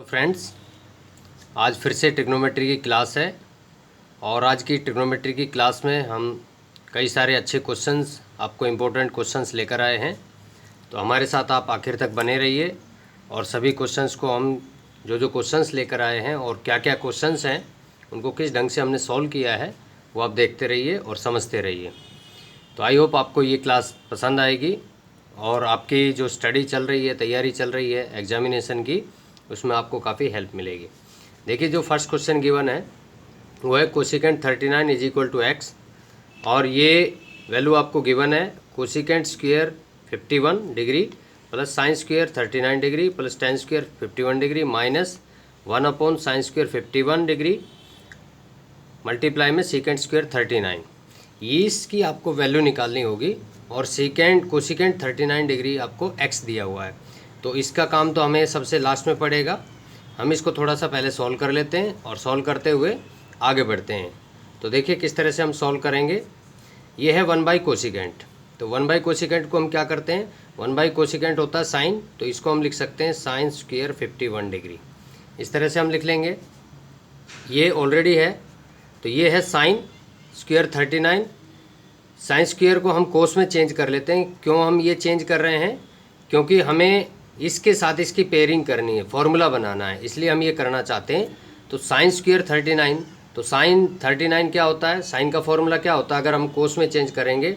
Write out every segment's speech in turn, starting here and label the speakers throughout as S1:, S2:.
S1: Friends, आज फिर से ट्रिग्नोमेट्री की क्लास है और आज की ट्रिग्नोमेट्री की क्लास में हम कई सारे अच्छे क्वेश्चंस, आपको इम्पोर्टेंट क्वेश्चंस लेकर आए हैं। तो हमारे साथ आप आखिर तक बने रहिए और सभी क्वेश्चंस को हम जो क्वेश्चंस लेकर आए हैं और क्या क्या क्वेश्चंस हैं उनको किस ढंग से हमने सॉल्व किया है वो आप देखते रहिए और समझते रहिए। तो आई होप आपको ये क्लास पसंद आएगी और आपकी जो स्टडी चल रही है, तैयारी चल रही है एग्जामिनेशन की, उसमें आपको काफ़ी हेल्प मिलेगी। देखिए, जो फर्स्ट क्वेश्चन गिवन है वो है cosecant 39 is equal to X, और ये वैल्यू आपको गिवन है cosecant square 51 degree plus sine square 39 degree plus tan square 51 degree minus 1 upon sine square 51 degree multiply में सीकेंट स्क्वायर 39। ये इसकी आपको वैल्यू निकालनी होगी और कोसिकेंट 39 डिग्री आपको एक्स दिया हुआ है। तो इसका काम तो हमें सबसे लास्ट में पड़ेगा। हम इसको थोड़ा सा पहले सॉल्व कर लेते हैं और सॉल्व करते हुए आगे बढ़ते हैं। तो देखिए किस तरह से हम सॉल्व करेंगे। ये है 1/कोसिकेंट। तो 1/कोसिकेंट को हम क्या करते हैं, 1/कोसिकेंट होता है साइन, तो इसको हम लिख सकते हैं साइन स्क्वायर 51 डिग्री। इस तरह से हम लिख लेंगे। ये ऑलरेडी है, तो ये है साइन स्क्वायर 39। साइन स्क्वायर को हम कोस में चेंज कर लेते हैं। क्यों हम ये चेंज कर रहे हैं, क्योंकि हमें इसके साथ इसकी पेयरिंग करनी है, फॉर्मूला बनाना है, इसलिए हम ये करना चाहते हैं। तो साइन स्क्वायर 39, तो साइन 39 क्या होता है, साइन का फॉर्मूला क्या होता है, अगर हम कोस में चेंज करेंगे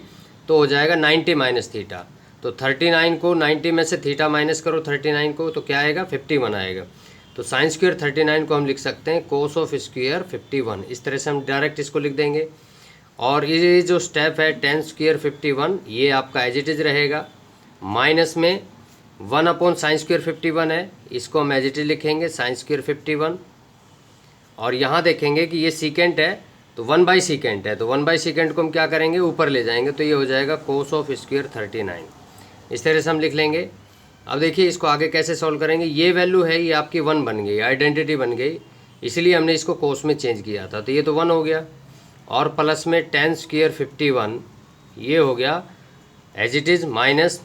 S1: तो हो जाएगा 90 माइनस थीटा। तो 39 को 90 में से थीटा माइनस करो 39 को, तो क्या आएगा 51 आएगा। तो साइन स्क्वायर 39 को हम लिख सकते हैं कोस ऑफ स्क्वायर 51। इस तरह से हम डायरेक्ट इसको लिख देंगे। और ये जो स्टेप है टेन स्क्वायर 51, ये आपका एज इट इज रहेगा। माइनस में 1 अपॉन साइन स्क्वायर 51 है, इसको हम एज इट इज लिखेंगे साइन स्क्वायर 51। और यहाँ देखेंगे कि ये सीकेंट है तो 1/सीकेंट है, तो 1/सीकेंट को हम क्या करेंगे, ऊपर ले जाएंगे, तो ये हो जाएगा कोस ऑफ स्क्वायर 39। इस तरह से हम लिख लेंगे। अब देखिए इसको आगे कैसे सॉल्व करेंगे। ये वैल्यू है, ये आपकी 1 बन गई, आइडेंटिटी बन गई, इसलिए हमने इसको कोस में चेंज किया था, तो ये तो 1 हो गया। और प्लस में टेन स्क्वायर 51, ये हो गया एज इट इज़ माइनस।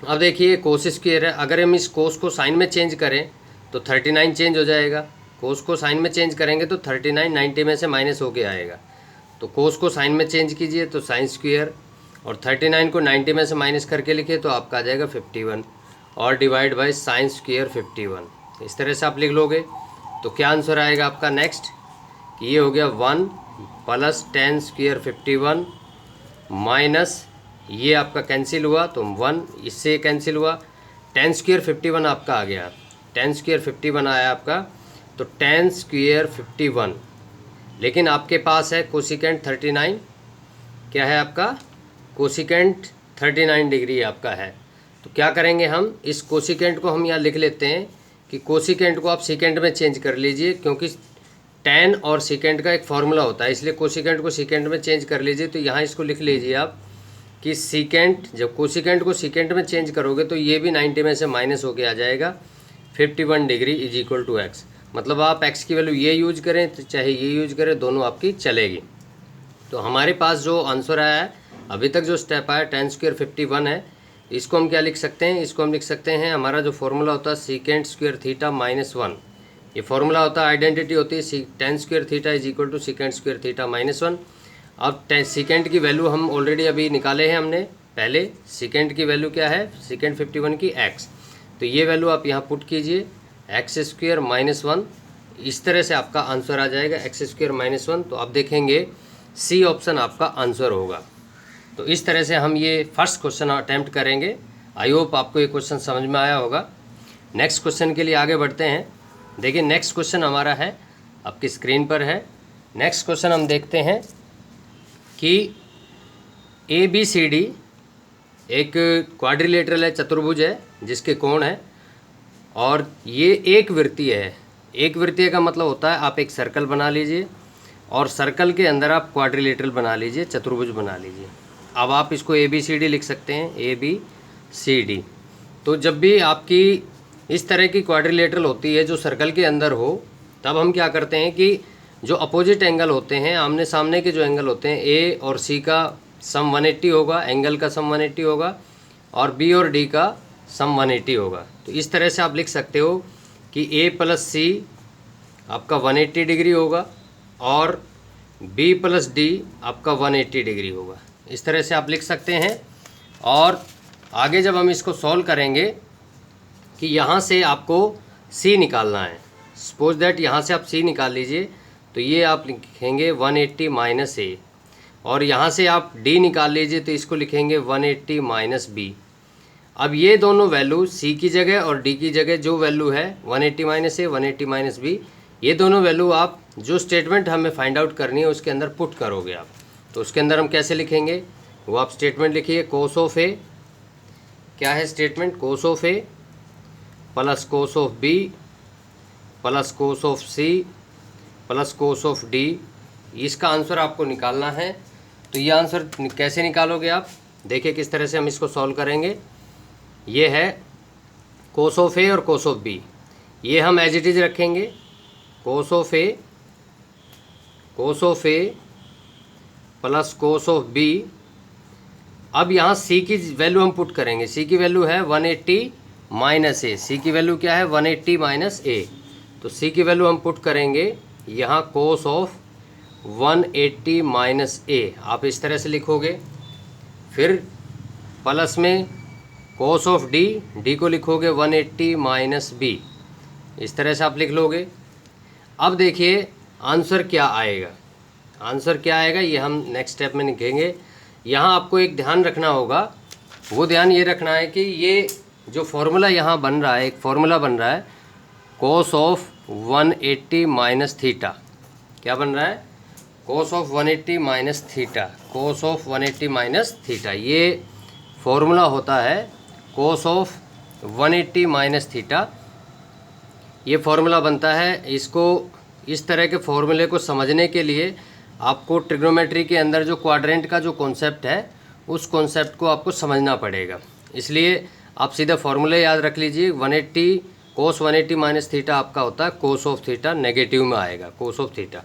S1: अब देखिए कोस स्क्वायर है, अगर हम इस कोस को साइन में चेंज करें तो 39 चेंज हो जाएगा। कोस को साइन में चेंज करेंगे तो 39 90 में से माइनस होके आएगा। तो कोस को साइन में चेंज कीजिए तो साइन स्क्वायर, और 39 को 90 में से माइनस करके लिखिए तो आपका आ जाएगा 51, और डिवाइड बाई साइन स्क्वायर 51। इस तरह से आप लिख लोगे तो क्या आंसर आएगा आपका नेक्स्ट, कि ये हो गया 1 प्लस टेन स्क्वायर 51 माइनस, ये आपका कैंसिल हुआ तो 1 इससे कैंसिल हुआ, टेन स्क्वायर 51 आपका आ गया, टेन स्क्वायर 51 आया आपका। तो टेन स्क्वायर 51, लेकिन आपके पास है कोसिकेंट 39, क्या है आपका कोसिकेंट 39 डिग्री आपका है। तो क्या करेंगे, हम इस कोसिकेंट को हम यहाँ लिख लेते हैं कि कोसिकेंट को आप सीकेंट में चेंज कर लीजिए, क्योंकि टेन और सीकेंट का एक फार्मूला होता है, इसलिए कोसिकेंट को सीकेंट में चेंज कर लीजिए। तो यहाँ इसको लिख लीजिए आप कि सीकेंट, जब कोसिकेंट को सीकेंट में चेंज करोगे तो ये भी 90 में से माइनस होके आ जाएगा 51 degree is equal to X. मतलब आप एक्स की वैल्यू ये यूज करें तो चाहे ये यूज करें, दोनों आपकी चलेगी। तो हमारे पास जो आंसर आया है, अभी तक जो स्टेप आया टेन स्क्वायर 51 है, इसको हम क्या लिख सकते हैं, इसको हम लिख सकते हैं, हमारा जो फॉर्मूला होता है सीकेंट स्क्वायर थीटा माइनस 1, ये फॉर्मूला होता है, आइडेंटिटी होती है tan square theta is equal to secant square theta minus 1। अब सीकेंट की वैल्यू हम ऑलरेडी अभी निकाले हैं हमने पहले। सीकेंट की वैल्यू क्या है, सीकेंट 51 की एक्स, तो ये वैल्यू आप यहाँ पुट कीजिए एक्स स्क्वायर माइनस 1। इस तरह से आपका आंसर आ जाएगा एक्स स्क्वायर माइनस 1। तो आप देखेंगे सी ऑप्शन आपका आंसर होगा। तो इस तरह से हम ये फर्स्ट क्वेश्चन अटैम्प्ट करेंगे। आई होप आपको ये क्वेश्चन समझ में आया होगा। नेक्स्ट क्वेश्चन के लिए आगे बढ़ते हैं। देखिए नेक्स्ट क्वेश्चन हमारा है, आपकी स्क्रीन पर है। नेक्स्ट क्वेश्चन हम देखते हैं कि ABCD एक क्वाड्रिलेटरल है, चतुर्भुज है, जिसके कोण है, और ये एक वृत्तीय है। एक वृत्तीय का मतलब होता है आप एक सर्कल बना लीजिए और सर्कल के अंदर आप क्वाड्रिलेटरल बना लीजिए, चतुर्भुज बना लीजिए। अब आप इसको ABCD लिख सकते हैं, ABCD। तो जब भी आपकी इस तरह की क्वाड्रिलेटरल होती है जो सर्कल के अंदर हो, तब हम क्या करते हैं कि जो अपोजिट एंगल होते हैं, आमने सामने के जो एंगल होते हैं, A और C का सम 180 होगा, एंगल का सम 180 होगा, और B और D का सम 180 होगा। तो इस तरह से आप लिख सकते हो कि ए प्लस सी आपका 180 डिग्री होगा और बी प्लस डी आपका 180 डिग्री होगा। इस तरह से आप लिख सकते हैं। और आगे जब हम इसको सॉल्व करेंगे कि यहाँ से आपको सी निकालना है, सपोज दैट यहाँ से आप सी निकाल लीजिए, तो ये आप लिखेंगे 180 माइनस ए, और यहाँ से आप डी निकाल लीजिए तो इसको लिखेंगे 180 माइनस बी। अब ये दोनों वैल्यू सी की जगह और डी की जगह जो वैल्यू है 180 माइनस ए 180 माइनस बी, ये दोनों वैल्यू आप जो स्टेटमेंट हमें फाइंड आउट करनी है उसके अंदर पुट करोगे आप। तो उसके अंदर हम कैसे लिखेंगे वो आप स्टेटमेंट लिखिए। कोस ऑफ ए, क्या है statement, cos of A plus cos of B plus cos of C plus cos of D, इसका आंसर आपको निकालना है। तो ये आंसर कैसे निकालोगे आप, देखिए किस तरह से हम इसको सॉल्व करेंगे। ये है कोस ऑफ ए और कोस ऑफ बी, ये हम एज इट इज़ रखेंगे। Cos of A plus cos of B. अब यहाँ सी की वैल्यू हम पुट करेंगे, सी की वैल्यू है 180 माइनस ए, सी की वैल्यू क्या है 180 माइनस ए। तो सी की वैल्यू हम पुट करेंगे यहाँ कोस ऑफ 180 माइनस ए, आप इस तरह से लिखोगे। फिर प्लस में कोस ऑफ डी, डी को लिखोगे 180 माइनस बी, इस तरह से आप लिख लोगे। अब देखिए आंसर क्या आएगा, आंसर क्या आएगा ये हम नेक्स्ट स्टेप में लिखेंगे। यहाँ आपको एक ध्यान रखना होगा, वो ध्यान ये रखना है कि ये जो फॉर्मूला यहाँ बन रहा है, एक फॉर्मूला बन रहा है कोस ऑफ 180 माइनस थीटा। क्या बन रहा है, cos of 180 minus theta, cos of 180 minus theta, ये फॉर्मूला होता है कोस ऑफ 180 माइनस थीटा। ये फॉर्मूला बनता है। इसको इस तरह के फॉर्मूले को समझने के लिए आपको ट्रिग्नोमेट्री के अंदर जो क्वाड्रेंट का जो कॉन्सेप्ट है उस कॉन्सेप्ट को आपको समझना पड़ेगा। इसलिए आप सीधा फॉर्मूले याद रख लीजिए। 180 कोस 180 माइनस थीटा आपका होता है कोस ऑफ थीटा, नेगेटिव में आएगा कोस ऑफ थीटा।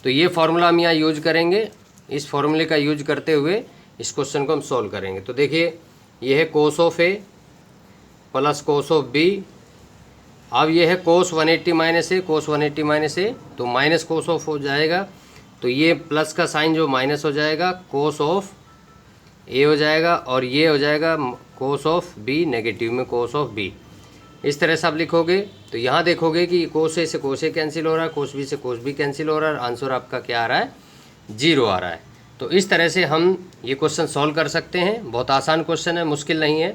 S1: तो ये फार्मूला हम यहाँ यूज करेंगे। इस फार्मूले का यूज करते हुए इस क्वेश्चन को हम सॉल्व करेंगे। तो देखिए ये है cos of A plus cos of B. अब ये है कोस 180 माइनस ए, कोस 180 माइनस ए, तो माइनस कोस ऑफ हो जाएगा, तो ये प्लस का साइन जो माइनस हो जाएगा, कोस ऑफ ए हो जाएगा, और ये हो जाएगा कोस ऑफ बी, नेगेटिव में कोस ऑफ बी। इस तरह से आप लिखोगे। तो यहाँ देखोगे कि कोस ए से कोस ए कैंसिल हो रहा है, कोस बी से कोस बी कैंसिल हो रहा है, आंसर आपका क्या आ रहा है, 0 आ रहा है। तो इस तरह से हम ये क्वेश्चन सॉल्व कर सकते हैं। बहुत आसान क्वेश्चन है, मुश्किल नहीं है।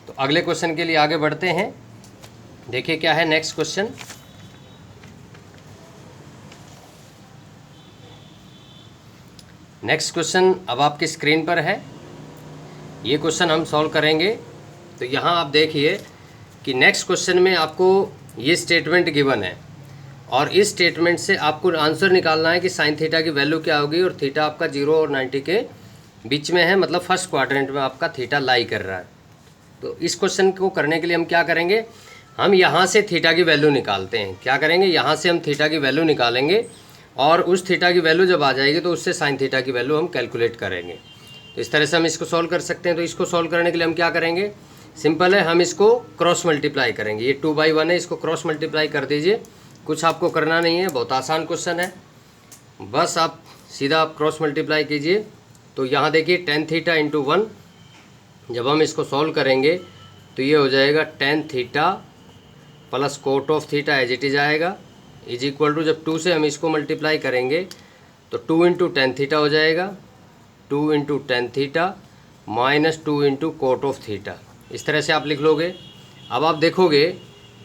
S1: तो अगले क्वेश्चन के लिए आगे बढ़ते हैं। देखिए क्या है नेक्स्ट क्वेश्चन। नेक्स्ट क्वेश्चन अब आपकी स्क्रीन पर है। ये क्वेश्चन हम सॉल्व करेंगे। तो यहाँ आप देखिए कि नेक्स्ट क्वेश्चन में आपको ये स्टेटमेंट गिवन है, और इस स्टेटमेंट से आपको आंसर निकालना है कि साइन थीटा की वैल्यू क्या होगी, और थीटा आपका 0 और 90 के बीच में है, मतलब फर्स्ट क्वाड्रेंट में आपका थीटा लाई कर रहा है। तो इस क्वेश्चन को करने के लिए हम क्या करेंगे, हम यहाँ से थीटा की वैल्यू निकालते हैं। क्या करेंगे, यहाँ से हम थीटा की वैल्यू निकालेंगे, और उस थीटा की वैल्यू जब आ जाएगी तो उससे साइन थीटा की वैल्यू हम कैलकुलेट करेंगे। तो इस तरह से हम इसको सॉल्व कर सकते हैं। तो इसको सॉल्व करने के लिए हम क्या करेंगे, सिंपल है, हम इसको क्रॉस मल्टीप्लाई करेंगे। ये 2/1 है, इसको क्रॉस मल्टीप्लाई कर दीजिए। कुछ आपको करना नहीं है, बहुत आसान क्वेश्चन है, बस आप सीधा आप क्रॉस मल्टीप्लाई कीजिए। तो यहाँ देखिए tan थीटा इंटू 1, जब हम इसको सॉल्व करेंगे तो ये हो जाएगा tan theta plus cot of theta as it is आएगा, इज इक्वल टू, जब 2 से हम इसको मल्टीप्लाई करेंगे तो 2 इंटू tan थीटा हो जाएगा, 2 into tan theta minus 2 into coat of theta. इस तरह से आप लिख लोगे। अब आप देखोगे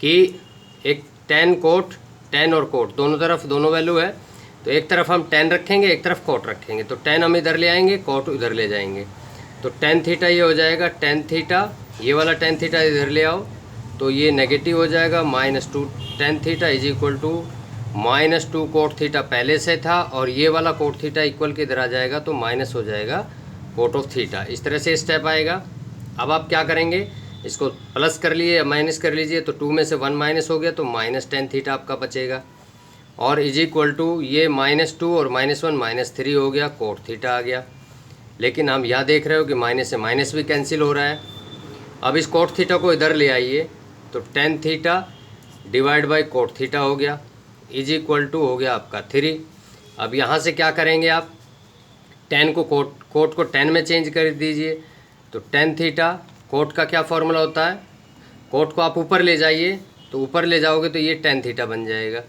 S1: कि एक tan कोट, tan और कोट दोनों तरफ दोनों वैल्यू है, तो एक तरफ हम tan रखेंगे, एक तरफ कोट रखेंगे। तो tan हम इधर ले आएंगे, कोट इधर ले जाएंगे। तो tan थीटा ये हो जाएगा tan थीटा, ये वाला tan थीटा इधर ले आओ तो ये नेगेटिव हो जाएगा, -2 tan theta is equal to -2 cot theta पहले से था, और ये वाला कोट थीटा इक्वल के इधर आ जाएगा तो माइनस हो जाएगा कोट ऑफ थीटा। इस तरह से स्टेप आएगा। अब आप क्या करेंगे, इसको प्लस कर लिए या माइनस कर लीजिए, तो 2 में से 1 माइनस हो गया तो माइनस tan थीटा आपका बचेगा, और इज इक्वल टू ये -2 और -1 -3 हो गया, कोट थीटा आ गया। लेकिन हम यहाँ देख रहे हो कि माइनस से माइनस भी कैंसिल हो रहा है। अब इस कोट थीटा को इधर ले आइए, तो tan theta divide by cot theta हो गया इज इक्वल टू हो गया आपका 3। अब यहाँ से क्या करेंगे आप, टेन को कोट को टेन में चेंज कर दीजिए, तो टेन थीटा, कोट का क्या फॉर्मूला होता है, कोट को आप ऊपर ले जाइए, तो ऊपर ले जाओगे तो ये टेन थीटा बन जाएगा,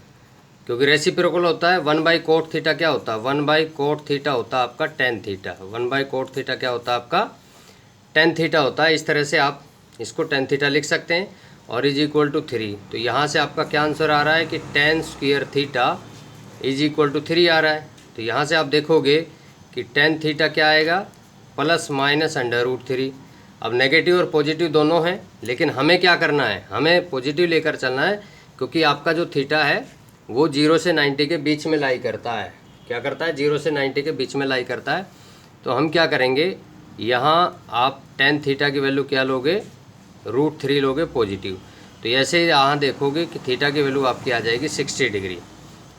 S1: क्योंकि रेसिप्रोकल होता है। 1/कोट थीटा क्या होता है, 1/कोट थीटा होता है आपका टेन थीटा, 1/कोट थीटा क्या होता है आपका टेन थीटा होता है। इस तरह से आप इसको टेन थीटा लिख सकते हैं और इज इक्वल टू 3। तो यहाँ से आपका क्या आंसर आ रहा है कि tan square theta is equal to 3 आ रहा है। तो यहाँ से आप देखोगे कि टेन थीटा क्या आएगा, प्लस माइनस √3। अब नेगेटिव और पॉजिटिव दोनों हैं, लेकिन हमें क्या करना है, हमें पॉजिटिव लेकर चलना है, क्योंकि आपका जो थीटा है वो 0 से 90 के बीच में लाई करता है। क्या करता है, 0 से 90 के बीच में लाई करता है। तो हम क्या करेंगे, यहाँ आप टेन थीटा की वैल्यू क्या लोगे, √3 लोगे पॉजिटिव। तो ऐसे ही यहाँ देखोगे कि थीटा की वैल्यू आपकी आ जाएगी 60 डिग्री।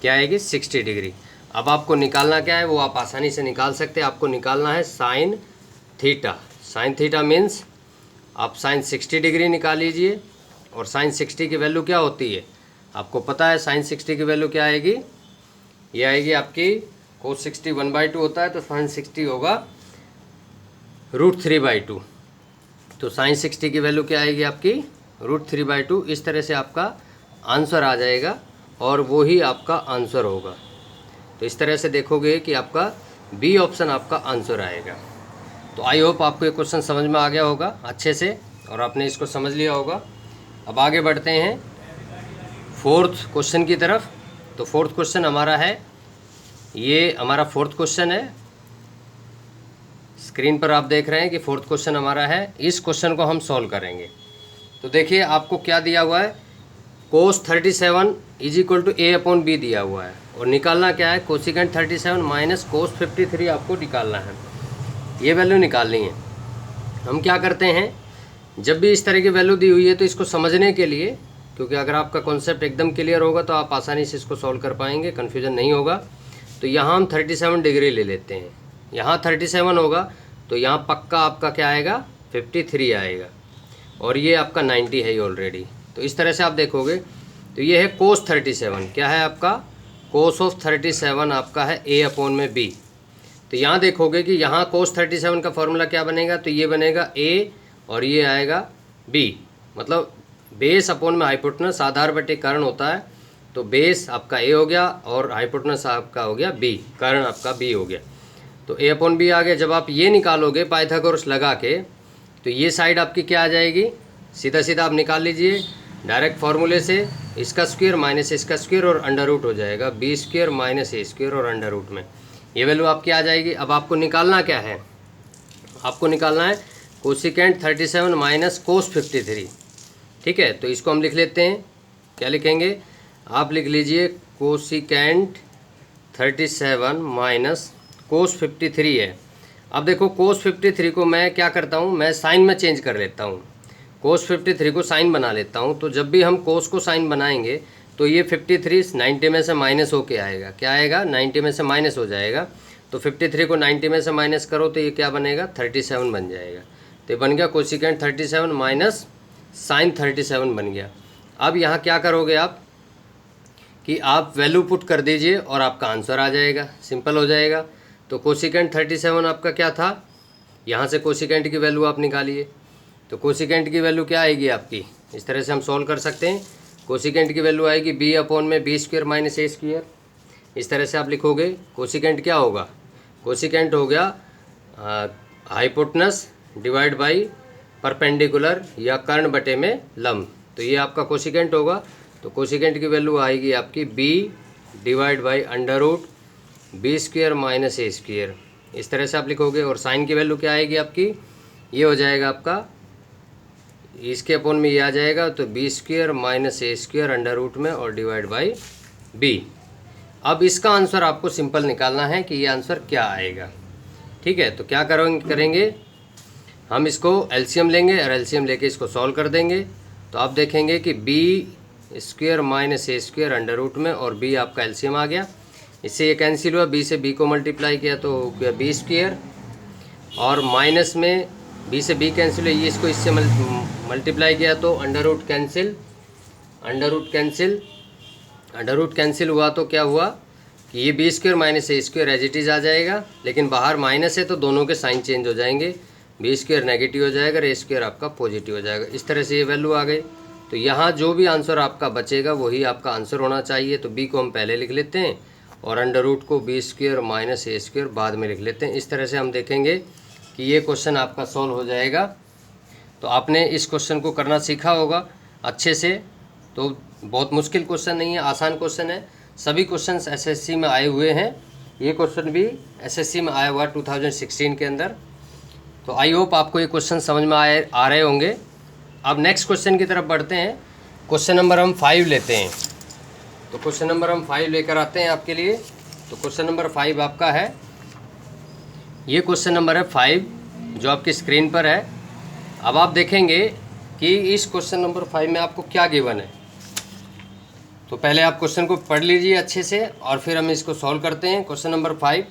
S1: क्या आएगी, 60 डिग्री। अब आपको निकालना क्या है, वो आप आसानी से निकाल सकते हैं। आपको निकालना है sine theta. Sine theta means आप साइन 60 डिग्री निकाल लीजिए, और साइन 60 की वैल्यू क्या होती है आपको पता है। साइन 60 की वैल्यू क्या आएगी, ये आएगी आपकी कोस 60 1/2 होता है, तो साइन 60 होगा √3/2। तो साइन 60 की वैल्यू क्या आएगी आपकी √3/2। इस तरह से आपका आंसर आ जाएगा और वो ही आपका आंसर होगा। तो इस तरह से देखोगे कि आपका बी ऑप्शन आपका आंसर आएगा। तो आई होप आपको ये क्वेश्चन समझ में आ गया होगा अच्छे से, और आपने इसको समझ लिया होगा। अब आगे बढ़ते हैं फोर्थ क्वेश्चन की तरफ। तो फोर्थ क्वेश्चन हमारा है, ये हमारा फोर्थ क्वेश्चन है, स्क्रीन पर आप देख रहे हैं कि फोर्थ क्वेश्चन हमारा है। इस क्वेश्चन को हम सॉल्व करेंगे। तो देखिए आपको क्या दिया हुआ है, कोस 37 इज इक्वल टू a/b दिया हुआ है, और निकालना क्या है, कोसिकेंट 37 माइनस कोस 53 आपको निकालना है। ये वैल्यू निकालनी है। हम क्या करते हैं, जब भी इस तरह की वैल्यू दी हुई है तो इसको समझने के लिए, क्योंकि अगर आपका कॉन्सेप्ट एकदम क्लियर होगा तो आप आसानी से इसको सॉल्व कर पाएंगे, कन्फ्यूजन नहीं होगा। तो यहाँ हम 37 डिग्री ले लेते हैं। यहाँ 37 होगा तो यहाँ पक्का आपका क्या आएगा, 53 आएगा, और ये आपका 90 है ही ऑलरेडी। तो इस तरह से आप देखोगे तो ये है कोस 37, क्या है आपका कोस ऑफ 37 आपका है a/b। तो यहाँ देखोगे कि यहाँ कोस 37 का फॉर्मूला क्या बनेगा, तो ये बनेगा a और ये आएगा b, मतलब बेस अपॉन में हाइपोटेनस, आधार बटे कर्ण होता है। तो बेस आपका a हो गया और हाइपोटेनस आपका हो गया b, कर्ण आपका b हो गया। तो a/b आ गया। जब आप ये निकालोगे पाइथागोरस लगा के, तो ये साइड आपकी क्या आ जाएगी, सीधा सीधा आप निकाल लीजिए डायरेक्ट फार्मूले से, इसका स्क्वायर माइनस इसका स्क्वायर और अंडर रूट हो जाएगा, b² माइनस a² और अंडर रूट में ये वैल्यू आपकी आ जाएगी। अब आपको निकालना क्या है, आपको निकालना है कोसिकेंट 37 माइनस कोस 53। ठीक है, तो इसको हम लिख लेते हैं। क्या लिखेंगे, आप लिख लीजिए कोसिकेंट 37 माइनस कोस 53 है। अब देखो कोस 53 को मैं क्या करता हूँ, मैं साइन में चेंज कर लेता हूँ, कोस 53 को साइन बना लेता हूँ। तो जब भी हम कोस को साइन बनाएंगे तो ये 53 90 में से माइनस होके आएगा, क्या आएगा, 90 में से माइनस हो जाएगा। तो 53 को 90 में से माइनस करो तो ये क्या बनेगा, 37 बन जाएगा। तो ये बन गया कोसिकेंट 37 माइनस साइन 37 बन गया। अब यहाँ क्या करोगे आप कि आप वैल्यू पुट कर दीजिए और आपका आंसर आ जाएगा, सिंपल हो जाएगा। तो कोसिकेंट 37 आपका क्या था, यहाँ से कोसिकेंट की वैल्यू आप निकालिए। तो कोसिकेंट की वैल्यू क्या आएगी आपकी, इस तरह से हम सॉल्व कर सकते हैं। कोसिकेंट की वैल्यू आएगी b/b² माइनस a²। इस तरह से आप लिखोगे। कोसिकेंट क्या होगा, कोसिकेंट हो गया हाइपोटेनस डिवाइड बाई परपेंडिकुलर या कर्ण बटे में लंब। तो ये आपका कोसिकेंट होगा। तो कोसिकेंट की वैल्यू आएगी आपकी b divide by under root b² minus a²। इस तरह से आप लिखोगे। और साइन की वैल्यू क्या आएगी आपकी, ये हो जाएगा आपका, इसके अपॉन में ये आ जाएगा, तो b² minus a² under root में और डिवाइड बाई b। अब इसका आंसर आपको सिंपल निकालना है कि ये आंसर क्या आएगा। ठीक है, तो क्या करेंगे हम इसको एलसीएम लेंगे और एलसीएम लेके इसको सॉल्व कर देंगे। तो आप देखेंगे कि b² minus a² under root में और b आपका एलसीएम आ गया। इससे ये कैंसिल हुआ, b से b को मल्टीप्लाई किया तो हो गया b², और माइनस में b से b कैंसिल हुई, इसको इससे मल्टीप्लाई किया तो under root cancel under root cancel हुआ तो क्या हुआ कि ये b square minus a square as it is आ जाएगा, लेकिन बाहर माइनस है तो दोनों के साइन चेंज हो जाएंगे, बी स्क्वायर नेगेटिव हो जाएगा और ए स्क्वायर आपका पॉजिटिव हो जाएगा। इस तरह से ये वैल्यू आ गई। तो यहाँ जो भी आंसर आपका बचेगा वही आपका आंसर होना चाहिए। तो बी को हम पहले लिख लेते हैं और अंडर रूट को B square minus a square बाद में लिख लेते हैं। इस तरह से हम देखेंगे कि ये क्वेश्चन आपका सॉल्व हो जाएगा। तो आपने इस क्वेश्चन को करना सीखा होगा अच्छे से। तो बहुत मुश्किल क्वेश्चन नहीं है, आसान क्वेश्चन है। सभी क्वेश्चंस एसएससी में आए हुए हैं, ये क्वेश्चन भी एसएससी में आया हुआ 2016 के अंदर। तो आई होप आपको ये क्वेश्चन समझ में आ रहे होंगे। अब नेक्स्ट क्वेश्चन की तरफ बढ़ते हैं। क्वेश्चन नंबर हम 5 लेते हैं। तो क्वेश्चन नंबर हम 5 लेकर आते हैं आपके लिए। तो क्वेश्चन नंबर 5 आपका है, ये क्वेश्चन नंबर है 5 जो आपकी स्क्रीन पर है। अब आप देखेंगे कि इस क्वेश्चन नंबर 5 में आपको क्या गिवन है। तो पहले आप क्वेश्चन को पढ़ लीजिए अच्छे से और फिर हम इसको सॉल्व करते हैं। क्वेश्चन नंबर 5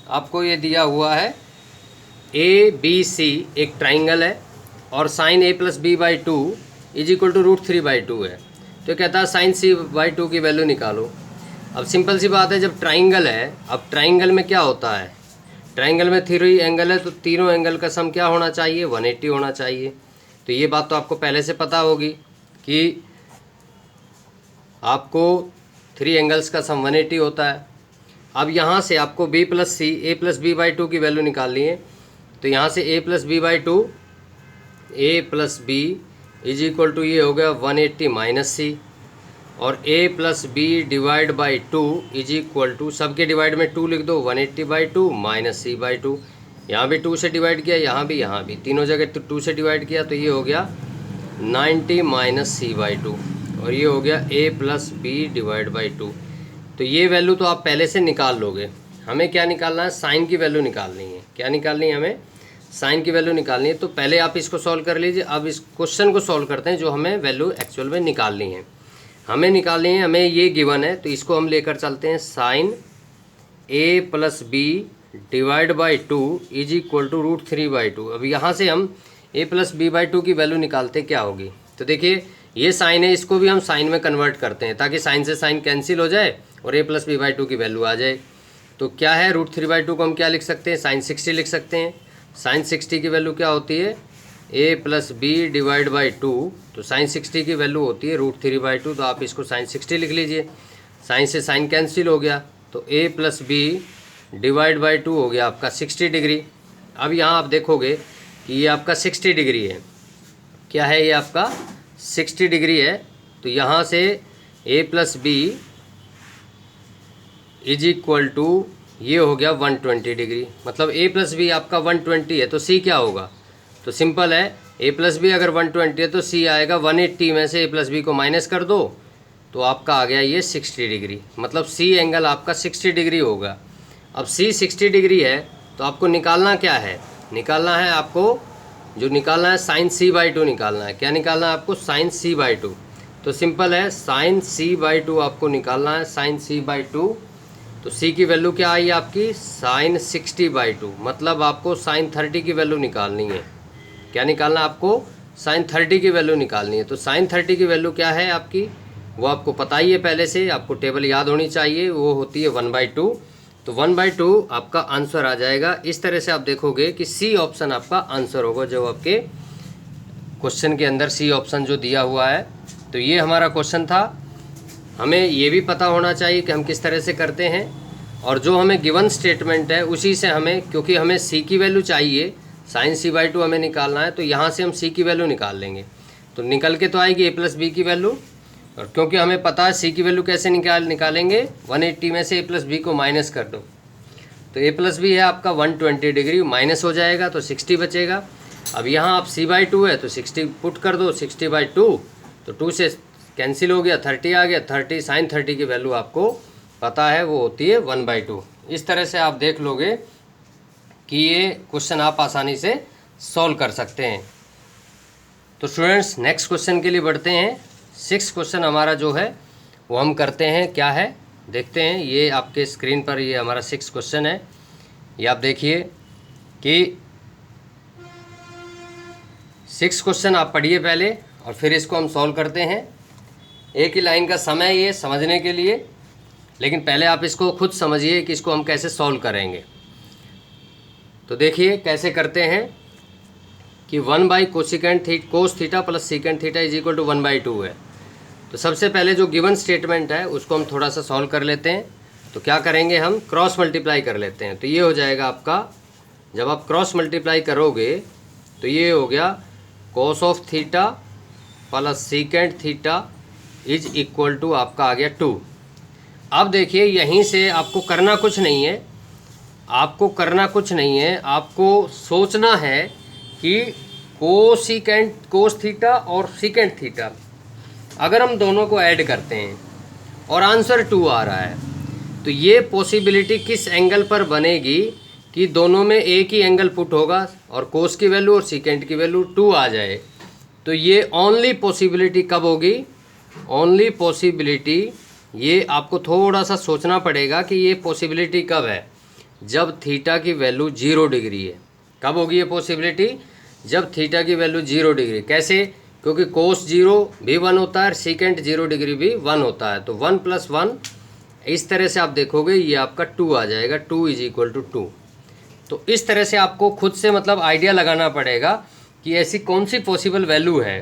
S1: आपको ये दिया हुआ है, ए बी सी एक ट्राइंगल है और sine A plus B by 2 is equal to √3/2 है। तो कहता है साइन सी बाई 2 की वैल्यू निकालो। अब सिंपल सी बात है, जब ट्राइंगल है, अब ट्राइंगल में क्या होता है, ट्राइंगल में 3 एंगल है तो तीनों एंगल का सम क्या होना चाहिए, 180 होना चाहिए। तो ये बात तो आपको पहले से पता होगी कि आपको 3 एंगल्स का सम 180 होता है। अब यहाँ से आपको b plus C A plus B by 2 की वैल्यू निकालनी है। तो यहाँ से a plus B by 2 A plus B is equal to ये हो गया 180 माइनस सी, और a plus B divide by 2 is equal to, सबके डिवाइड में 2 लिख दो, 180/2 माइनस सी बाई 2। यहाँ भी 2 से डिवाइड किया, यहाँ भी, तीनों जगह 2 से डिवाइड किया, तो ये हो गया 90 माइनस सी बाई 2, और ये हो गया a plus B divide by 2। तो ये वैल्यू तो आप पहले से निकाल लोगे। हमें क्या निकालना है, साइन की वैल्यू निकालनी है। क्या निकालनी है हमें, साइन की वैल्यू निकालनी है। तो पहले आप इसको सॉल्व कर लीजिए। अब इस क्वेश्चन को सॉल्व करते हैं जो हमें वैल्यू एक्चुअल में निकालनी है। हमें ये गिवन है, तो इसको हम लेकर चलते हैं, sine a plus B divide by 2 is equal to √3/2। अब यहाँ से हम a प्लस बी बाई 2 की वैल्यू निकालते क्या होगी। तो देखिए ये साइन है, इसको भी हम साइन में कन्वर्ट करते हैं ताकि साइन से साइन कैंसिल हो जाए और a प्लस बी बाई 2 की वैल्यू आ जाए। तो क्या है, √3/2 को हम क्या लिख सकते हैं, साइन 60 लिख सकते हैं। साइन 60 की वैल्यू क्या होती है, a plus B divide by 2। तो साइन 60 की वैल्यू होती है √3/2। तो आप इसको साइन 60 लिख लीजिए। साइन से साइन कैंसिल हो गया, तो a plus B divide by 2 हो गया आपका 60 डिग्री। अब यहाँ आप देखोगे कि ये आपका 60 डिग्री है। क्या है, ये आपका 60 डिग्री है। तो यहाँ से a plus B is equal to ये हो गया 120 डिग्री। मतलब a प्लस बी आपका 120 है, तो c क्या होगा। तो सिंपल है, a प्लस बी अगर 120 है तो c आएगा 180 में से a प्लस बी को माइनस कर दो तो आपका आ गया ये 60 डिग्री। मतलब c एंगल आपका 60 डिग्री होगा। अब c 60 डिग्री है तो आपको निकालना क्या है, निकालना है आपको, जो निकालना है साइन c बाई 2 निकालना है। क्या निकालना है आपको, साइन c बाई 2। तो सिंपल है, साइन c बाई 2 आपको निकालना है, साइन c बाई 2। तो c की वैल्यू क्या आई आपकी, साइन 60/2। मतलब आपको साइन 30 की वैल्यू निकालनी है। क्या निकालना है आपको, साइन 30 की वैल्यू निकालनी है। तो साइन 30 की वैल्यू क्या है आपकी, वो आपको पता ही है पहले से, आपको टेबल याद होनी चाहिए, वो होती है 1/2। तो 1/2 आपका आंसर आ जाएगा। इस तरह से आप देखोगे कि सी ऑप्शन आपका आंसर होगा जो आपके क्वेश्चन के अंदर सी ऑप्शन जो दिया हुआ है। तो ये हमारा क्वेश्चन था। हमें ये भी पता होना चाहिए कि हम किस तरह से करते हैं, और जो हमें गिवन स्टेटमेंट है उसी से हमें, क्योंकि हमें सी की वैल्यू चाहिए, साइन c बाई 2 हमें निकालना है, तो यहाँ से हम c की वैल्यू निकाल लेंगे। तो निकल के तो आएगी a प्लस बी की वैल्यू, और क्योंकि हमें पता है c की वैल्यू कैसे निकालेंगे, 180 में से a प्लस बी को माइनस कर दो। तो a प्लस बी है आपका 120 डिग्री, माइनस हो जाएगा तो 60 बचेगा। अब यहाँ आप c बाई 2 है तो 60 पुट कर दो, 60/2, तो 2 से कैंसिल हो गया, 30 आ गया। 30 साइन 30 की वैल्यू आपको पता है, वो होती है 1/2। इस तरह से आप देख लोगे कि ये क्वेश्चन आप आसानी से सॉल्व कर सकते हैं। तो स्टूडेंट्स नेक्स्ट क्वेश्चन के लिए बढ़ते हैं। 6 क्वेश्चन हमारा जो है वो हम करते हैं, क्या है देखते हैं। ये आपके स्क्रीन पर ये हमारा 6 क्वेश्चन है। ये आप देखिए कि 6 क्वेश्चन आप पढ़िए पहले और फिर इसको हम सॉल्व करते हैं। एक ही लाइन का समय ये समझने के लिए, लेकिन पहले आप इसको खुद समझिए कि इसको हम कैसे सॉल्व करेंगे। तो देखिए कैसे करते हैं कि 1 cos theta plus secant theta is equal to 1/2 है। तो सबसे पहले जो गिवन स्टेटमेंट है उसको हम थोड़ा सा सॉल्व कर लेते हैं। तो क्या करेंगे, हम क्रॉस मल्टीप्लाई कर लेते हैं। तो ये हो जाएगा आपका, जब आप क्रॉस मल्टीप्लाई करोगे तो ये हो गया cos of theta plus secant theta is equal to आपका आ गया 2। अब देखिए यहीं से आपको करना कुछ नहीं है, आपको करना कुछ नहीं है, आपको सोचना है कि कोस थीटा और सीकेंट थीटा अगर हम दोनों को ऐड करते हैं और आंसर 2 आ रहा है, तो ये पॉसिबिलिटी किस एंगल पर बनेगी कि दोनों में एक ही एंगल पुट होगा और कोस की वैल्यू और सीकेंट की वैल्यू 2 आ जाए। तो ये ओनली पॉसिबिलिटी कब होगी, ओनली पॉसिबिलिटी, ये आपको थोड़ा सा सोचना पड़ेगा कि ये पॉसिबिलिटी कब है, जब थीटा की वैल्यू 0 डिग्री है। कब होगी ये पॉसिबिलिटी, जब थीटा की वैल्यू 0 डिग्री। कैसे, क्योंकि कोस 0 भी 1 होता है, सीकेंट 0 डिग्री भी 1 होता है। तो 1 + 1 इस तरह से आप देखोगे ये आपका 2 आ जाएगा, 2 = 2। तो इस तरह से आपको खुद से मतलब आइडिया लगाना पड़ेगा कि ऐसी कौन सी पॉसिबल वैल्यू है,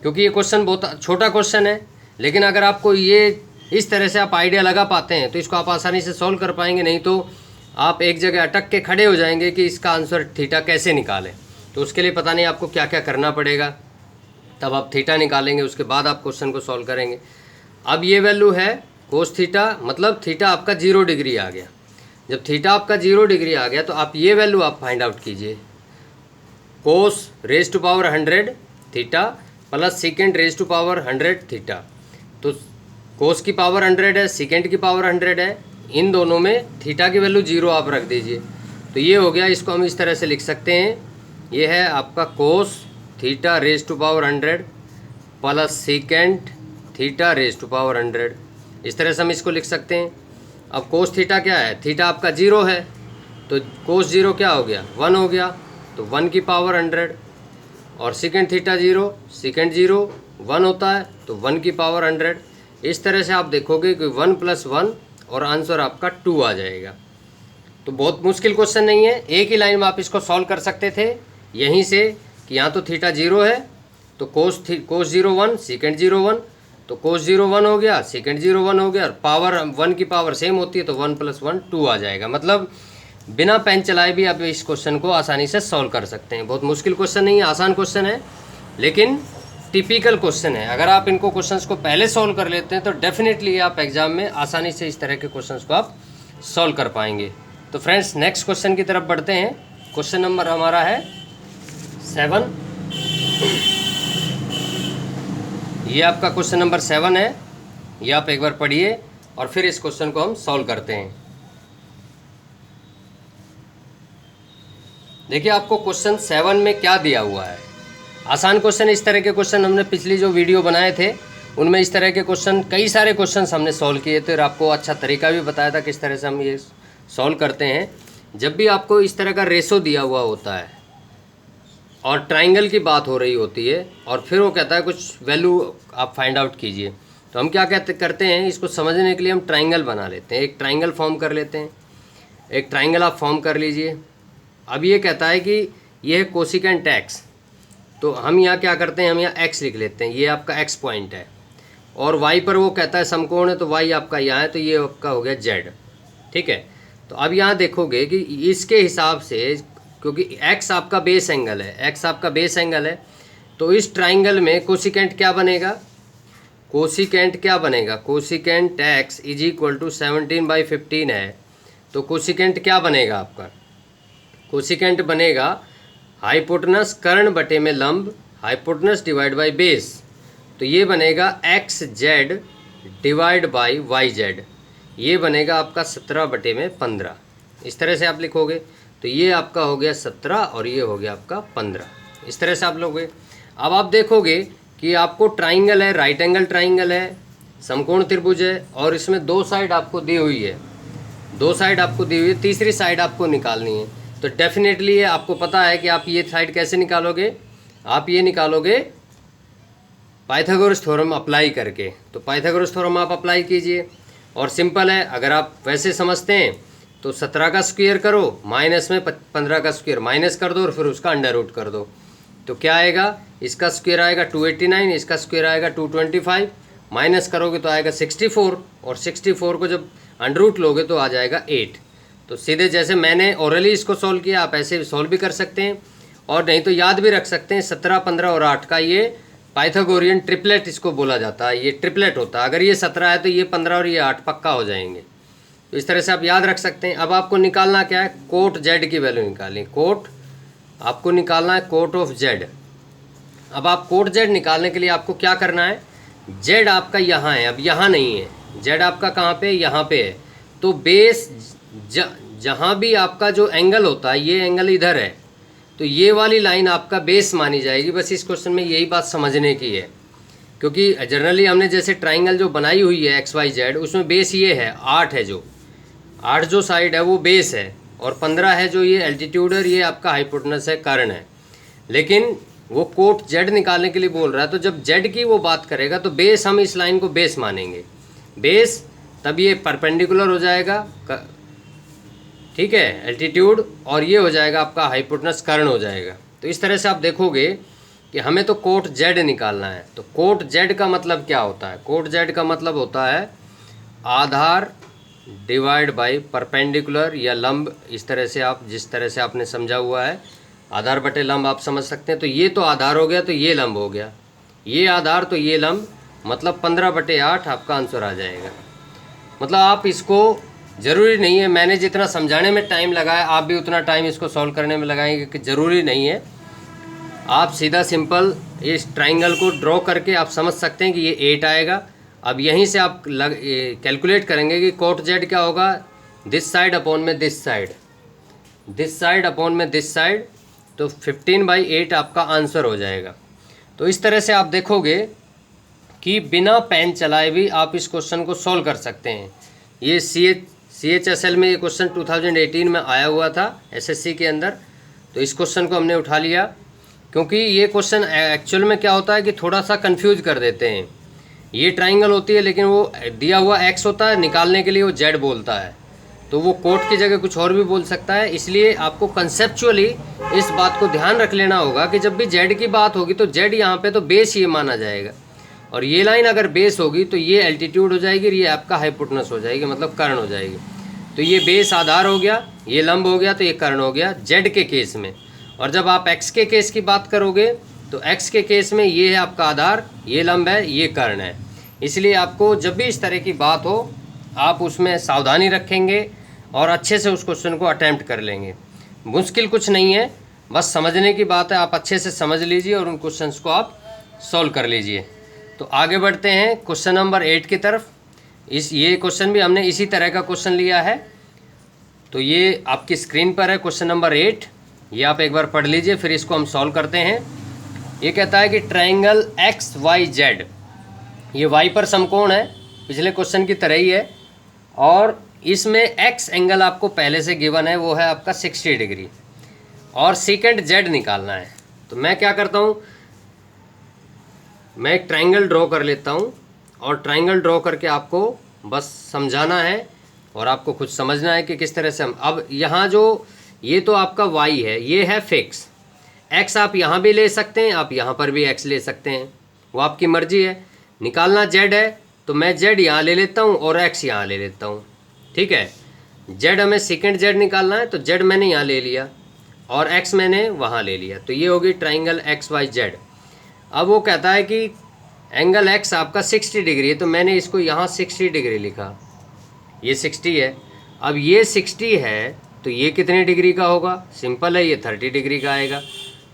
S1: क्योंकि ये क्वेश्चन बहुत छोटा क्वेश्चन है। लेकिन अगर आपको ये इस तरह से आप आइडिया लगा पाते हैं तो इसको आप आसानी से सॉल्व कर पाएंगे, नहीं तो आप एक जगह अटक के खड़े हो जाएंगे कि इसका आंसर थीटा कैसे निकालें। तो उसके लिए पता नहीं आपको क्या क्या करना पड़ेगा, तब आप थीटा निकालेंगे, उसके बाद आप क्वेश्चन को सॉल्व करेंगे। अब ये वैल्यू है कोस थीटा, मतलब थीटा आपका 0 डिग्री आ गया। जब थीटा आपका 0 डिग्री आ गया तो आप ये वैल्यू आप फाइंड आउट कीजिए, cos raise to power 100 theta plus secant raise to power 100 theta. तो कोस की पावर 100 है, सीकेंट की पावर 100 है, इन दोनों में थीटा की वैल्यू 0 आप रख दीजिए। तो ये हो गया, इसको हम इस तरह से लिख सकते हैं, ये है आपका cos theta raise to power 100 plus secant theta raise to power 100। इस तरह से हम इसको लिख सकते हैं। अब कोस थीटा क्या है, थीटा आपका 0 है, तो कोस 0 क्या हो गया, 1 हो गया, तो 1 की पावर 100। और सीकेंट थीटा 0, सीकेंट 0 1 होता है, तो 1 की पावर 100। इस तरह से आप देखोगे कि 1 + 1 और आंसर आपका 2 आ जाएगा। तो बहुत मुश्किल क्वेश्चन नहीं है, एक ही लाइन में आप इसको सॉल्व कर सकते थे यहीं से कि यहाँ तो थीटा 0 है, तो कोस 0 1, सीकेंट 0 1, तो कोस 0 1 हो गया, सीकेंट 0 1 हो गया, और पावर 1 की पावर सेम होती है, तो 1 + 1 2 आ जाएगा। मतलब बिना पेन चलाए भी आप इस क्वेश्चन को आसानी से सॉल्व कर सकते हैं। बहुत मुश्किल क्वेश्चन नहीं है, आसान क्वेश्चन है, लेकिन टिपिकल क्वेश्चन है। अगर आप इनको क्वेश्चंस को पहले सॉल्व कर लेते हैं तो डेफिनेटली आप एग्जाम में आसानी से इस तरह के क्वेश्चंस को आप सॉल्व कर पाएंगे। तो फ्रेंड्स नेक्स्ट क्वेश्चन की तरफ बढ़ते हैं। क्वेश्चन नंबर हमारा है 7। ये आपका क्वेश्चन नंबर 7 है, ये आप एक बार पढ़िए और फिर इस क्वेश्चन को हम सॉल्व करते हैं। देखिए आपको क्वेश्चन 7 में क्या दिया हुआ है। आसान क्वेश्चन, इस तरह के क्वेश्चन हमने पिछली जो वीडियो बनाए थे उनमें इस तरह के क्वेश्चन, कई सारे क्वेश्चंस हमने सॉल्व किए थे और आपको अच्छा तरीका भी बताया था किस तरह से हम ये सॉल्व करते हैं। जब भी आपको इस तरह का रेशो दिया हुआ होता है और ट्राइंगल की बात हो रही होती है और फिर वो कहता है कुछ वैल्यू आप फाइंड आउट कीजिए, तो हम क्या करते हैं, इसको समझने के लिए हम ट्राइंगल बना लेते हैं, एक ट्राइंगल फॉर्म कर लेते हैं। एक ट्राइंगल आप फॉर्म कर लीजिए। अब ये कहता है कि ये है कोसिकेंट एक्स, तो हम यहाँ क्या करते हैं, हम यहाँ एक्स लिख लेते हैं, ये आपका एक्स पॉइंट है, और वाई पर वो कहता है समकोण है, तो वाई आपका यहाँ है, तो ये आपका हो गया जेड। ठीक है, तो अब यहाँ देखोगे कि इसके हिसाब से, क्योंकि एक्स आपका बेस एंगल है, एक्स आपका बेस एंगल है, तो इस ट्राइंगल में कोसिकेंट क्या बनेगा, कोसिकेंट क्या बनेगा, cosecant X is equal to 17/15 है, तो कोसिकेंट क्या बनेगा आपका, कोसिकेंट बनेगा हाइपोटेनस कर्ण बटे में लंब, हाइपोटेनस डिवाइड बाय बेस, तो ये बनेगा X Z divide by Y Z, ये बनेगा आपका 17/15। इस तरह से आप लिखोगे, तो ये आपका हो गया 17 और ये हो गया आपका 15। इस तरह से आप लोगे। अब आप देखोगे कि आपको ट्राइंगल है, राइट एंगल ट्राइंगल है, समकोण त्रिभुज है, और इसमें 2 साइड आपको दी हुई है, 2 साइड आपको दी हुई है, तीसरी साइड आपको निकालनी है। तो डेफिनेटली ये आपको पता है कि आप ये साइड कैसे निकालोगे, आप ये निकालोगे पाइथागोरस थ्योरम अप्लाई करके। तो पाइथागोरस थ्योरम आप अप्लाई कीजिए और सिंपल है, अगर आप वैसे समझते हैं तो 17 का स्क्वायर करो, माइनस में 15 का स्क्वायर माइनस कर दो और फिर उसका अंडर रूट कर दो। तो क्या आएगा, इसका स्क्वायर आएगा 289, इसका स्क्वायर आएगा 225, माइनस करोगे तो आएगा 64 और 64 को जब अंडर रूट लोगे तो आ जाएगा 8। तो सीधे जैसे मैंने ओरली इसको सॉल्व किया आप ऐसे सॉल्व भी कर सकते हैं, और नहीं तो याद भी रख सकते हैं 17, 15 और 8 का ये पाइथागोरियन ट्रिपलेट इसको बोला जाता है, ये ट्रिपलेट होता है। अगर ये 17 है तो ये 15 और ये 8 पक्का हो जाएंगे। तो इस तरह से आप याद रख सकते हैं। अब आपको निकालना क्या है, कोट जेड की वैल्यू निकालनी। कोट आपको निकालना है कोट ऑफ जेड। अब आप कोट जेड निकालने के लिए आपको क्या करना है, जेड आपका यहाँ है, अब यहाँ नहीं है, जेड आपका कहाँ पे, यहाँ पे है। तो बेस जहाँ भी आपका जो एंगल होता है, ये एंगल इधर है, तो ये वाली लाइन आपका बेस मानी जाएगी। बस इस क्वेश्चन में यही बात समझने की है, क्योंकि जनरली हमने जैसे ट्राइंगल जो बनाई हुई है एक्स वाई जेड, उसमें बेस ये है 8 है, जो 8 जो साइड है वो बेस है, और 15 है जो ये एल्टीट्यूड है, ये आपका हाइपोटेनस है, कर्ण है। लेकिन वो कोट जेड निकालने के लिए बोल रहा है, तो जब जेड की वो बात करेगा तो बेस, हम इस लाइन को बेस मानेंगे, बेस, तब ये परपेंडिकुलर हो जाएगा, ठीक है, एल्टीट्यूड, और ये हो जाएगा आपका हाइपोटेनस, कर्ण हो जाएगा। तो इस तरह से आप देखोगे कि हमें तो कोट जेड निकालना है। तो कोट जेड का मतलब क्या होता है, कोट जेड का मतलब होता है आधार डिवाइड बाय परपेंडिकुलर या लंब। इस तरह से आप, जिस तरह से आपने समझा हुआ है, आधार बटे लंब आप समझ सकते हैं। तो ये तो आधार हो गया, तो ये लंब हो गया, ये आधार तो ये लंब, मतलब 15/8 आपका आंसर आ जाएगा। मतलब आप इसको, ज़रूरी नहीं है, मैंने जितना समझाने में टाइम लगाया आप भी उतना टाइम इसको सॉल्व करने में लगाएंगे, कि ज़रूरी नहीं है। आप सीधा सिंपल इस ट्राइंगल को ड्रॉ करके आप समझ सकते हैं कि ये 8 आएगा। अब यहीं से आप कैलकुलेट करेंगे कि कोट जेड क्या होगा, दिस साइड अपॉन में this side, this side upon में दिस साइड, तो 15/8 आपका आंसर हो जाएगा। तो इस तरह से आप देखोगे कि बिना पेन चलाए भी आप इस क्वेश्चन को सॉल्व कर सकते हैं। ये CHSL में ये क्वेश्चन 2018 में आया हुआ था SSC के अंदर। तो इस क्वेश्चन को हमने उठा लिया, क्योंकि ये क्वेश्चन एक्चुअल में क्या होता है कि थोड़ा सा कंफ्यूज कर देते हैं। ये ट्राइंगल होती है, लेकिन वो दिया हुआ x होता है, निकालने के लिए वो z बोलता है, तो वो कोट की जगह कुछ और भी बोल सकता है। इसलिए आपको कंसेप्चुअली इस बात को ध्यान रख लेना होगा कि जब भी z की बात होगी तो z यहाँ पे तो बेस ये माना जाएगा, और ये लाइन अगर बेस होगी तो ये एल्टीट्यूड हो जाएगी, ये आपका हाइपोटेनस हो जाएगी, मतलब कर्ण हो जाएगी। तो ये बेस आधार हो गया, ये लंब हो गया, तो ये कर्ण हो गया जेड के केस में। और जब आप एक्स के केस की बात करोगे तो एक्स के केस में ये है आपका आधार, ये लंब है, ये कर्ण है। इसलिए आपको जब भी इस तरह की बात हो आप उसमें सावधानी रखेंगे और अच्छे से उस क्वेश्चन को अटैम्प्ट कर लेंगे। मुश्किल कुछ नहीं है, बस समझने की बात है। आप अच्छे से समझ लीजिए और उन क्वेश्चंस को आप सॉल्व कर लीजिए। तो आगे बढ़ते हैं क्वेश्चन नंबर 8 की तरफ। ये क्वेश्चन भी हमने इसी तरह का क्वेश्चन लिया है। तो ये आपकी स्क्रीन पर है क्वेश्चन नंबर 8, ये आप एक बार पढ़ लीजिए, फिर इसको हम सॉल्व करते हैं। ये कहता है कि ट्राइंगल XYZ, ये y पर समकोण है, पिछले क्वेश्चन की तरह ही है, और इसमें x एंगल आपको पहले से गिवन है, वो है आपका 60 डिग्री, और सेकेंड z निकालना है। तो मैं क्या करता हूँ, मैं एक ट्राइंगल ड्रॉ कर लेता हूँ, और ट्राइंगल ड्रॉ करके आपको बस समझाना है और आपको खुद समझना है कि किस तरह से हम, अब यहाँ जो ये तो आपका y है, ये है फिक्स, x आप यहाँ भी ले सकते हैं, आप यहाँ पर भी x ले सकते हैं, वो आपकी मर्जी है। निकालना z है तो मैं z यहाँ ले लेता हूँ और x यहाँ ले लेता हूँ, ठीक है। z हमें सेकेंड z निकालना है, तो z मैंने यहाँ ले लिया और x मैंने वहाँ ले लिया, तो ये होगी ट्राइंगल XYZ। अब वो कहता है कि एंगल x आपका 60 डिग्री है, तो मैंने इसको यहाँ 60 डिग्री लिखा, ये 60 है। अब ये 60 है तो ये कितने डिग्री का होगा, सिंपल है, ये 30 डिग्री का आएगा।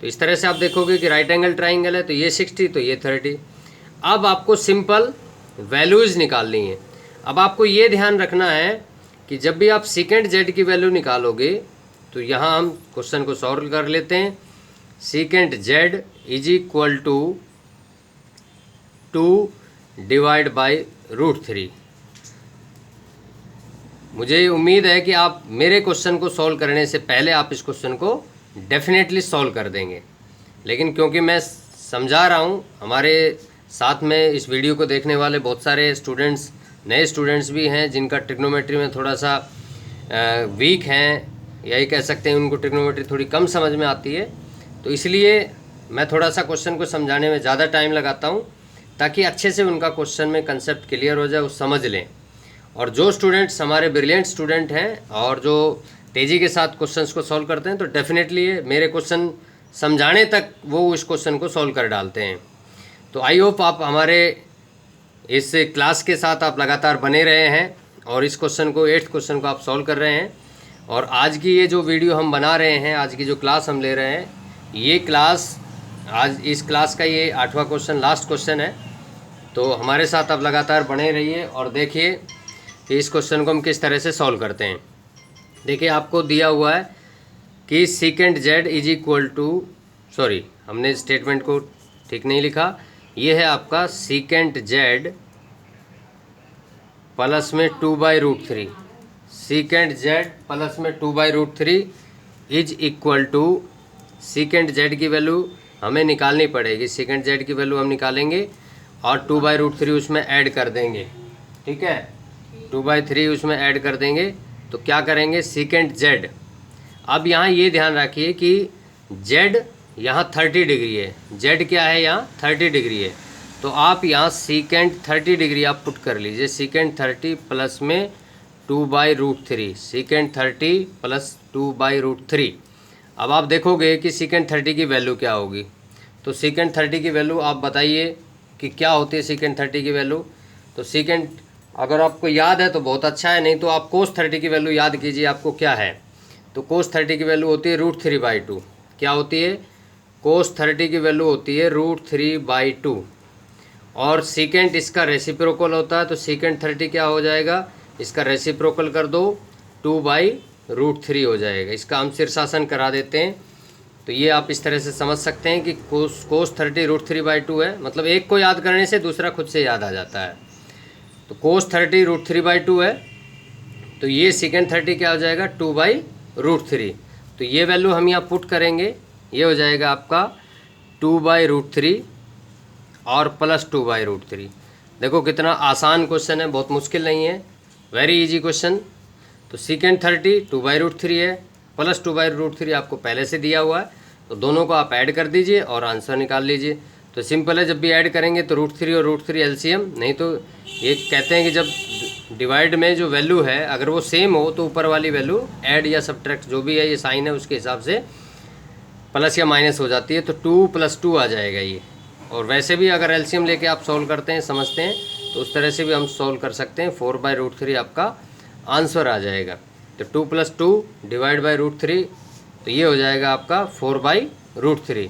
S1: तो इस तरह से आप देखोगे कि राइट एंगल ट्राइंगल है, तो ये 60 तो ये 30। अब आपको सिंपल वैल्यूज़ निकालनी है। अब आपको ये ध्यान रखना है कि जब भी आप सेकेंड जेड की वैल्यू निकालोगे, तो यहाँ हम क्वेश्चन को सॉल्व कर लेते हैं। Second Z is equal to 2 divide by √3। मुझे उम्मीद है कि आप मेरे क्वेश्चन को सॉल्व करने से पहले आप इस क्वेश्चन को डेफिनेटली सॉल्व कर देंगे, लेकिन क्योंकि मैं समझा रहा हूँ, हमारे साथ में इस वीडियो को देखने वाले बहुत सारे स्टूडेंट्स, नए स्टूडेंट्स भी हैं जिनका ट्रिग्नोमेट्री में थोड़ा सा वीक हैं, यही कह सकते हैं उनको ट्रिग्नोमेट्री थोड़ी कम समझ में आती है। तो इसलिए मैं थोड़ा सा क्वेश्चन को समझाने में ज़्यादा टाइम लगाता हूँ ताकि अच्छे से उनका क्वेश्चन में कंसेप्ट क्लियर हो जाए, वो समझ लें। और जो स्टूडेंट्स हमारे ब्रिलियंट स्टूडेंट हैं और जो तेज़ी के साथ क्वेश्चंस को सॉल्व करते हैं, तो डेफिनेटली मेरे क्वेश्चन समझाने तक वो उस क्वेश्चन को सॉल्व कर डालते हैं। तो आई होप आप हमारे इस क्लास के साथ आप लगातार बने रहे हैं और इस क्वेश्चन को 8th क्वेश्चन को आप सॉल्व कर रहे हैं। और आज की ये जो वीडियो हम बना रहे हैं, आज की जो क्लास हम ले रहे हैं, ये क्लास आज इस क्लास का ये 8वां क्वेश्चन, लास्ट क्वेश्चन है। तो हमारे साथ आप लगातार बने रहिए और देखिए कि इस क्वेश्चन को हम किस तरह से सॉल्व करते हैं। देखिए आपको दिया हुआ है कि secant Z is equal to, sorry हमने स्टेटमेंट को ठीक नहीं लिखा, ये है आपका सीकेंट जेड प्लस में 2/√3, सीकेंट जेड प्लस में 2/√3 is equal to, secant Z की वैल्यू हमें निकालनी पड़ेगी, सीकेंट जेड की वैल्यू हम निकालेंगे और 2/√3 उसमें ऐड कर देंगे। ठीक है, 2/3 उसमें ऐड कर देंगे। तो क्या करेंगे, सीकेंट जेड, अब यहाँ ये ध्यान रखिए कि जेड यहाँ 30 डिग्री है, जेड क्या है यहाँ 30 डिग्री है। तो आप यहाँ सीकेंट 30 डिग्री आप पुट कर लीजिए, सीकेंट 30 प्लस में 2/√3, सीकेंट 30 प्लस 2/√3। अब आप देखोगे कि सीकेंट 30 की वैल्यू क्या होगी। तो सीकेंट 30 की वैल्यू आप बताइए कि क्या होती है सीकेंट 30 की वैल्यू। तो सीकेंट अगर आपको याद है तो बहुत अच्छा है, नहीं तो आप कोस 30 की वैल्यू याद कीजिए आपको क्या है। तो कोस 30 की वैल्यू होती है √3/2। क्या होती है, कोस 30 की वैल्यू होती है √3/2। और सीकेंट इसका रेसिप्रोकल होता है, तो सीकेंट 30 क्या हो जाएगा, इसका रेसिप्रोकल कर दो 2/√3 हो जाएगा। इसका हम शीर्षासन करा देते हैं। तो ये आप इस तरह से समझ सकते हैं कि कोस 30 √3/2 है, मतलब एक को याद करने से दूसरा खुद से याद आ जाता है। तो कोस 30 √3/2 है, तो ये सीकेंट 30 क्या हो जाएगा 2/√3। तो ये वैल्यू हम यहाँ पुट करेंगे, ये हो जाएगा आपका 2/√3 और प्लस 2/√3। देखो कितना आसान क्वेश्चन है, बहुत मुश्किल नहीं है, वेरी इजी क्वेश्चन। तो सीकेंट 30 2/√3 है, प्लस 2/√3 आपको पहले से दिया हुआ है, तो दोनों को आप ऐड कर दीजिए और आंसर निकाल लीजिए। तो सिंपल है, जब भी ऐड करेंगे तो √3 और √3 एलसीएम, नहीं तो ये कहते हैं कि जब डिवाइड में जो वैल्यू है अगर वो सेम हो तो ऊपर वाली वैल्यू ऐड या सब्ट्रैक्ट जो भी है, ये साइन है उसके हिसाब से प्लस या माइनस हो जाती है। तो 2 + 2 आ जाएगा ये। और वैसे भी अगर एलसीएम लेके आप सॉल्व करते हैं, समझते हैं, तो उस तरह से भी हम सॉल्व कर सकते हैं। 4/√3 आपका आंसर आ जाएगा। तो 2 + 2 डिवाइड बाय √3, तो ये हो जाएगा आपका 4/√3।